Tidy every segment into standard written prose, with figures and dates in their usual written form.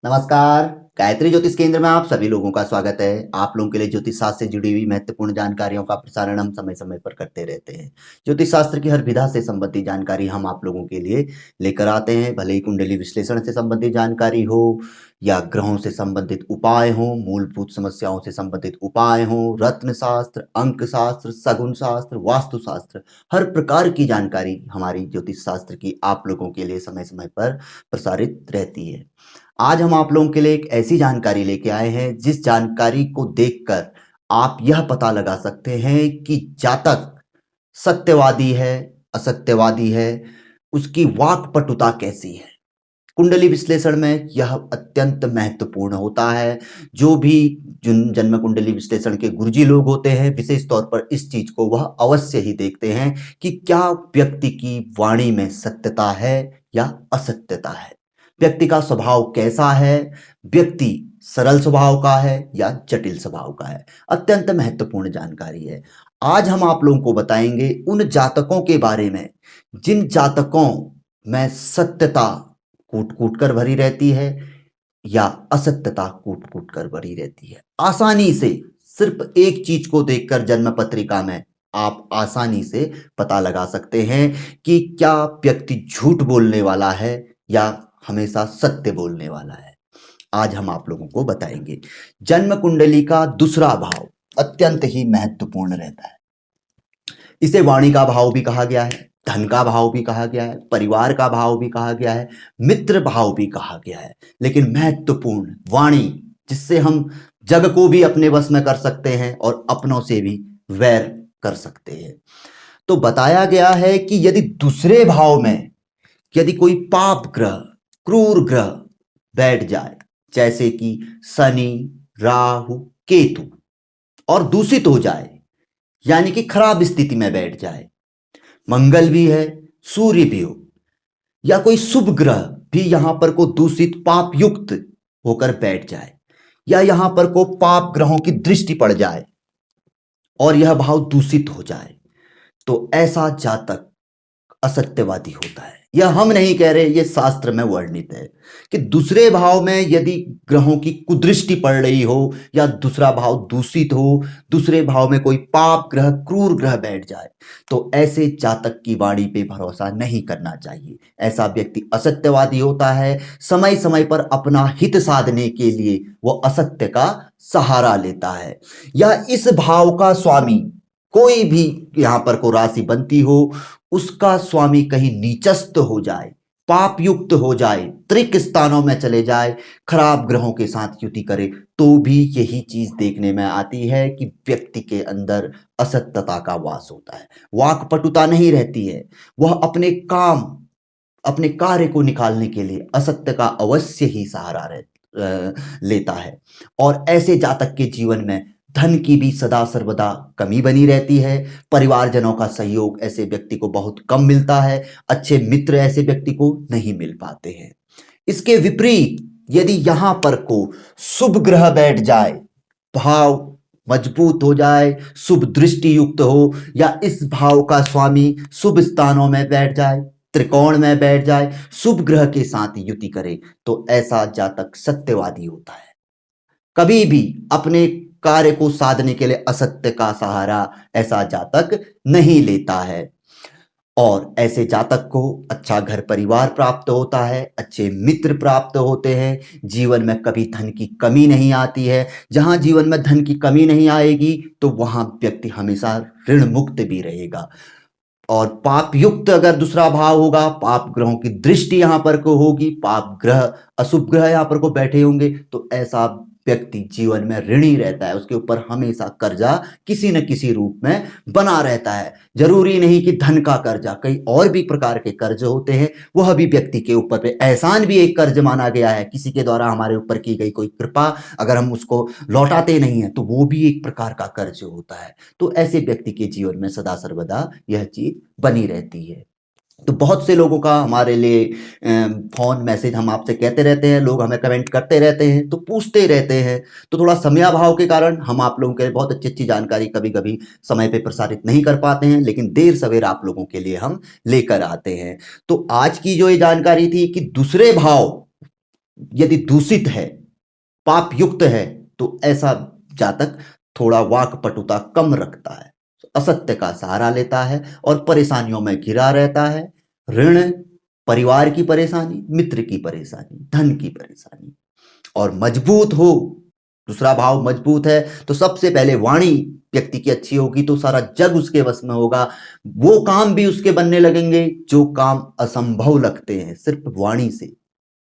नमस्कार। गायत्री ज्योतिष केंद्र में आप सभी लोगों का स्वागत है। आप लोगों के लिए ज्योतिष शास्त्र से जुड़ी हुई महत्वपूर्ण जानकारियों का प्रसारण हम समय समय पर करते रहते हैं। ज्योतिष शास्त्र की हर विधा से संबंधित जानकारी हम आप लोगों के लिए लेकर आते हैं, भले ही कुंडली विश्लेषण से संबंधित जानकारी हो या ग्रहों से संबंधित उपाय हो, मूलभूत समस्याओं से संबंधित उपाय हो, रत्न शास्त्र, अंक शास्त्र, सगुन शास्त्र, वास्तु शास्त्र, हर प्रकार की जानकारी हमारी ज्योतिष शास्त्र की आप लोगों के लिए समय समय पर प्रसारित रहती है। आज हम आप लोगों के लिए एक ऐसी जानकारी लेके आए हैं जिस जानकारी को देखकर आप यह पता लगा सकते हैं कि जातक सत्यवादी है, असत्यवादी है, उसकी वाक्पटुता कैसी है। कुंडली विश्लेषण में यह अत्यंत महत्वपूर्ण होता है। जो भी जन्म कुंडली विश्लेषण के गुरुजी लोग होते हैं, विशेष तौर पर इस चीज को वह अवश्य ही देखते हैं कि क्या व्यक्ति की वाणी में सत्यता है या असत्यता है, व्यक्ति का स्वभाव कैसा है, व्यक्ति सरल स्वभाव का है या जटिल स्वभाव का है। अत्यंत महत्वपूर्ण जानकारी है। आज हम आप लोगों को बताएंगे उन जातकों के बारे में जिन जातकों में सत्यता कूट कूट कर भरी रहती है या असत्यता कूट कूट कर भरी रहती है। आसानी से सिर्फ एक चीज को देखकर जन्म पत्रिका में आप आसानी से पता लगा सकते हैं कि क्या व्यक्ति झूठ बोलने वाला है या हमेशा सत्य बोलने वाला है। आज हम आप लोगों को बताएंगे। जन्म कुंडली का दूसरा भाव अत्यंत ही महत्वपूर्ण रहता है। इसे वाणी का भाव भी कहा गया है, धन का भाव भी कहा गया है, परिवार का भाव भी कहा गया है, मित्र भाव भी कहा गया है। लेकिन महत्वपूर्ण वाणी, जिससे हम जग को भी अपने वश में कर सकते हैं और अपनों से भी वैर कर सकते हैं। तो बताया गया है कि यदि दूसरे भाव में यदि कोई पाप ग्रह, क्रूर ग्रह बैठ जाए, जैसे कि शनि, राहु, केतु, और दूषित हो जाए, यानी कि खराब स्थिति में बैठ जाए, मंगल भी है, सूर्य भी हो, या कोई शुभ ग्रह भी यहां पर को दूषित पाप युक्त होकर बैठ जाए, या यहां पर को पाप ग्रहों की दृष्टि पड़ जाए और यह भाव दूषित हो जाए, तो ऐसा जातक असत्यवादी होता है। यह हम नहीं कह रहे, यह शास्त्र में वर्णित है कि दूसरे भाव में यदि ग्रहों की कुदृष्टि पड़ रही हो या दूसरा भाव दूषित हो, दूसरे भाव में कोई पाप ग्रह, क्रूर ग्रह बैठ जाए, तो ऐसे जातक की वाणी पे भरोसा नहीं करना चाहिए। ऐसा व्यक्ति असत्यवादी होता है। समय समय पर अपना हित साधने के लिए वो असत्य का सहारा लेता है। या इस भाव का स्वामी कोई भी यहां पर को राशि बनती हो, उसका स्वामी कहीं नीचस्थ हो जाए, पाप युक्त हो जाए, त्रिक स्थानों में चले जाए, खराब ग्रहों के साथ युति करे, तो भी यही चीज देखने में आती है कि व्यक्ति के अंदर असत्यता का वास होता है, वाक्पटुता नहीं रहती है। वह अपने काम, अपने कार्य को निकालने के लिए असत्य का अवश्य ही सहारा लेता है। और ऐसे जातक के जीवन में धन की भी सदा सर्वदा कमी बनी रहती है। परिवारजनों का सहयोग ऐसे व्यक्ति को बहुत कम मिलता है। अच्छे मित्र ऐसे व्यक्ति को नहीं मिल पाते हैं। इसके विपरीत यदि यहां पर को शुभ ग्रह बैठ जाए, भाव मजबूत हो जाए, शुभ दृष्टि युक्त हो, या इस भाव का स्वामी शुभ स्थानों में बैठ जाए, त्रिकोण में बैठ जाए, शुभ ग्रह के साथ युति करे, तो ऐसा जातक सत्यवादी होता है। कभी भी अपने कार्य को साधने के लिए असत्य का सहारा ऐसा जातक नहीं लेता है। और ऐसे जातक को अच्छा घर परिवार प्राप्त होता है, अच्छे मित्र प्राप्त होते हैं, जीवन में कभी धन की कमी नहीं आती है। जहां जीवन में धन की कमी नहीं आएगी तो वहां व्यक्ति हमेशा ऋण मुक्त भी रहेगा। और पाप युक्त अगर दूसरा भाव होगा, पाप ग्रहों की दृष्टि यहां पर को होगी, पाप ग्रह, अशुभ ग्रह यहां पर को बैठे होंगे, तो ऐसा व्यक्ति जीवन में ऋणी रहता है। उसके ऊपर हमेशा कर्जा किसी न किसी रूप में बना रहता है। जरूरी नहीं कि धन का कर्जा, कई और भी प्रकार के कर्ज होते हैं, वह भी व्यक्ति के ऊपर पे, एहसान भी एक कर्ज माना गया है। किसी के द्वारा हमारे ऊपर की गई कोई कृपा अगर हम उसको लौटाते नहीं है तो वो भी एक प्रकार का कर्ज होता है। तो ऐसे व्यक्ति के जीवन में सदा सर्वदा यह चीज बनी रहती है। तो बहुत से लोगों का हमारे लिए फोन मैसेज हम आपसे कहते रहते हैं, लोग हमें कमेंट करते रहते हैं, तो पूछते रहते हैं। तो थोड़ा समयाभाव के कारण हम आप लोगों के लिए बहुत अच्छी अच्छी जानकारी कभी कभी समय पे प्रसारित नहीं कर पाते हैं, लेकिन देर सवेर आप लोगों के लिए हम लेकर आते हैं। तो आज की जो ये जानकारी थी कि दूसरे भाव यदि दूषित है, पाप युक्त है, तो ऐसा जातक थोड़ा वाक्पटुता कम रखता है, असत्य का सहारा लेता है और परेशानियों में घिरा रहता है। ऋण, परिवार की परेशानी, मित्र की परेशानी, धन की परेशानी। और मजबूत हो, दूसरा भाव मजबूत है, तो सबसे पहले वाणी व्यक्ति की अच्छी होगी तो सारा जग उसके वश में होगा। वो काम भी उसके बनने लगेंगे जो काम असंभव लगते हैं सिर्फ वाणी से।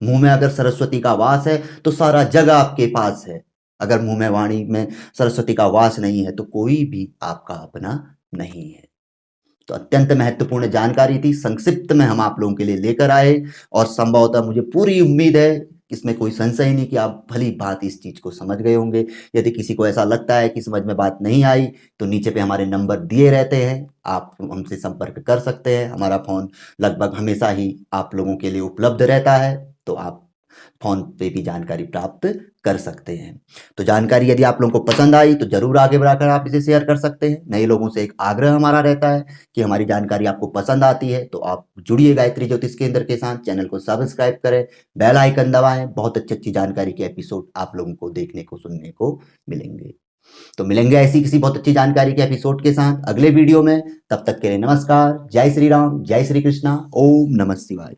मुंह में अगर सरस्वती का वास है तो सारा जग आपके पास है। अगर मुंह में वाणी में सरस्वती का वास नहीं है तो कोई भी आपका अपना नहीं है। तो अत्यंत महत्वपूर्ण जानकारी थी, संक्षिप्त में हम आप लोगों के लिए लेकर आए और संभवतः मुझे पूरी उम्मीद है, इसमें कोई संशय नहीं कि आप भली भांति इस चीज को समझ गए होंगे। यदि किसी को ऐसा लगता है कि समझ में बात नहीं आई तो नीचे पे हमारे नंबर दिए रहते हैं, आप हमसे संपर्क कर सकते हैं। हमारा फोन लगभग हमेशा ही आप लोगों के लिए उपलब्ध रहता है, तो आप फोन पे भी जानकारी प्राप्त कर सकते हैं। तो जानकारी यदि आप लोगों को पसंद आई तो जरूर आगे बढ़ाकर आप इसे शेयर कर सकते हैं। नए लोगों से एक आग्रह हमारा रहता है कि हमारी जानकारी आपको पसंद आती है तो आप जुड़िए गायत्री ज्योतिष केंद्र के साथ, चैनल को सब्सक्राइब करें, बेल आइकन दबाएं। बहुत अच्छी अच्छी जानकारी के एपिसोड आप लोगों को देखने को सुनने को मिलेंगे। तो मिलेंगे ऐसी किसी बहुत अच्छी जानकारी के एपिसोड के साथ अगले वीडियो में। तब तक के लिए नमस्कार, जय श्री राम, जय श्री कृष्णा, ओम नमः शिवाय।